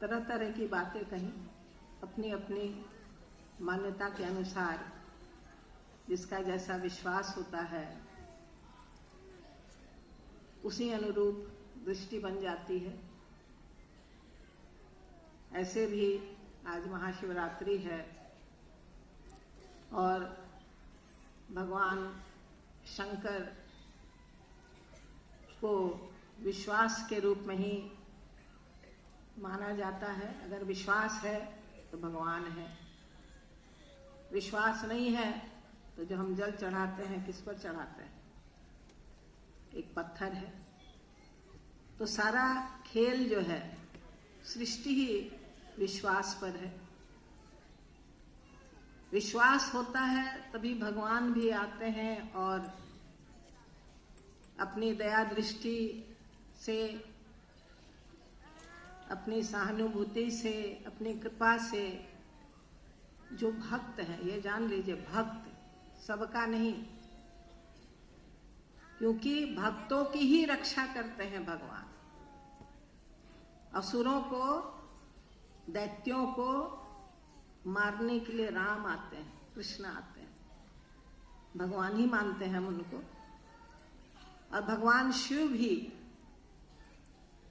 तरह तरह की बातें कही, अपनी अपनी मान्यता के अनुसार जिसका जैसा विश्वास होता है उसी अनुरूप दृष्टि बन जाती है। ऐसे भी आज महाशिवरात्रि है और भगवान शंकर को विश्वास के रूप में ही माना जाता है। अगर विश्वास है तो भगवान है, विश्वास नहीं है तो जो हम जल चढ़ाते हैं किस पर चढ़ाते हैं? एक पत्थर है। तो सारा खेल जो है, सृष्टि ही विश्वास पर है। विश्वास होता है तभी भगवान भी आते हैं और अपनी दया दृष्टि से, अपनी सहानुभूति से, अपनी कृपा से जो भक्त है, ये जान लीजिए भक्त सबका नहीं, क्योंकि भक्तों की ही रक्षा करते हैं भगवान। असुरों को, दैत्यों को मारने के लिए राम आते हैं, कृष्ण आते हैं, भगवान ही मानते हैं हम उनको। और भगवान शिव भी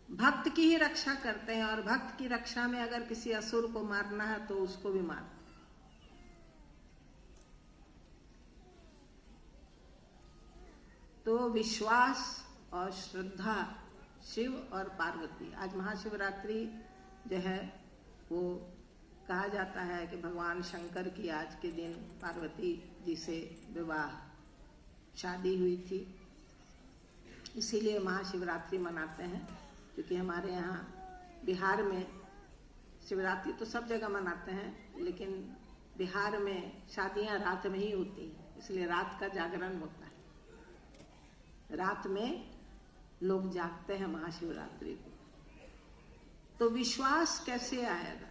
भक्त की ही रक्षा करते हैं और भक्त की रक्षा में अगर किसी असुर को मारना है तो उसको भी मारते हैं। तो विश्वास और श्रद्धा, शिव और पार्वती। आज महाशिवरात्रि जो है वो कहा जाता है कि भगवान शंकर की आज के दिन पार्वती जी से विवाह, शादी हुई थी, इसीलिए महाशिवरात्रि मनाते हैं। क्योंकि हमारे यहाँ बिहार में शिवरात्रि तो सब जगह मनाते हैं, लेकिन बिहार में शादियां रात में ही होती हैं, इसलिए रात का जागरण होता है। रात में लोग जागते हैं महाशिवरात्रि को। तो विश्वास कैसे आएगा?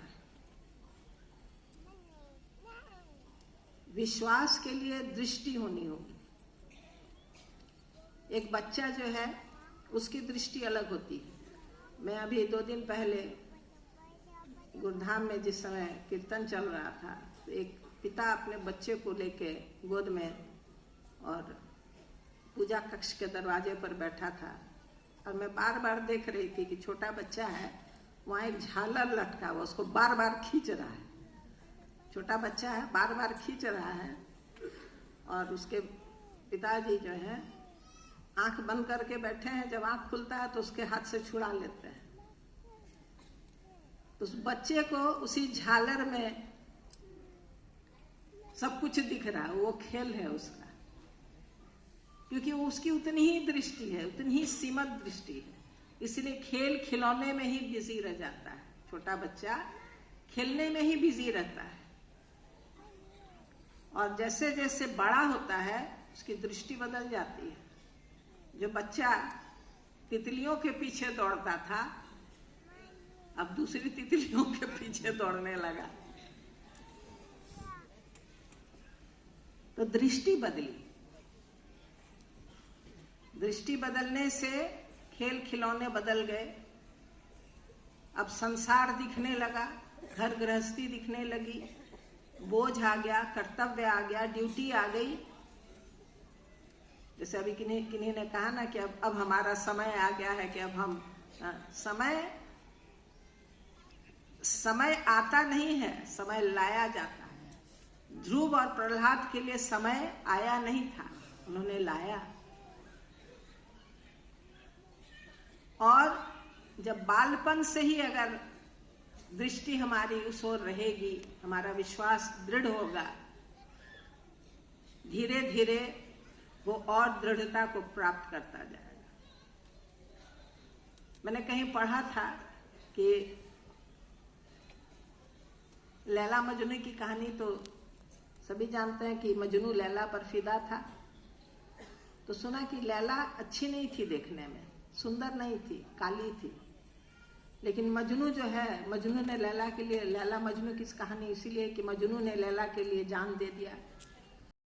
विश्वास के लिए दृष्टि होनी होगी। एक बच्चा जो है उसकी दृष्टि अलग होती है। मैं अभी 2 दिन पहले गुरुधाम में जिस समय कीर्तन चल रहा था, तो एक पिता अपने बच्चे को लेके गोद में और पूजा कक्ष के दरवाजे पर बैठा था और मैं बार बार देख रही थी कि छोटा बच्चा है, वहाँ एक झालर लटका हुआ, उसको बार बार खींच रहा है। छोटा बच्चा है, बार बार खींच रहा है और उसके पिताजी जो है आंख बंद करके बैठे हैं। जब आंख खुलता है तो उसके हाथ से छुड़ा लेते हैं। तो उस बच्चे को उसी झालर में सब कुछ दिख रहा है, वो खेल है उसका, क्योंकि उसकी उतनी ही दृष्टि है, उतनी ही सीमित दृष्टि है। इसलिए खेल खिलौने में ही बिजी रह जाता है। छोटा बच्चा खेलने में ही बिजी रहता है और जैसे जैसे बड़ा होता है उसकी दृष्टि बदल जाती है। जो बच्चा तितलियों के पीछे दौड़ता था, अब दूसरी तितलियों के पीछे दौड़ने लगा। तो दृष्टि बदली। दृष्टि बदलने से खेल खिलौने बदल गए। अब संसार दिखने लगा, घर गृहस्थी दिखने लगी, बोझ आ गया, कर्तव्य आ गया, ड्यूटी आ गई। जैसे अभी किन्हीं ने कहा ना कि अब हमारा समय आ गया है कि अब हम समय आता नहीं है, समय लाया जाता है। ध्रुव और प्रहलाद के लिए समय आया नहीं था, उन्होंने लाया। और जब बालपन से ही अगर दृष्टि हमारी उस ओर रहेगी, हमारा विश्वास दृढ़ होगा, धीरे धीरे वो और दृढ़ता को प्राप्त करता जाएगा। मैंने कहीं पढ़ा था कि लैला मजनू की कहानी तो सभी जानते हैं कि मजनू लैला पर फिदा था। तो सुना कि लैला अच्छी नहीं थी, देखने में सुंदर नहीं थी, काली थी। लेकिन मजनू जो है, मजनू ने लैला के लिए, लैला मजनू की कहानी इसीलिए कि मजनू ने लैला के लिए जान दे दिया।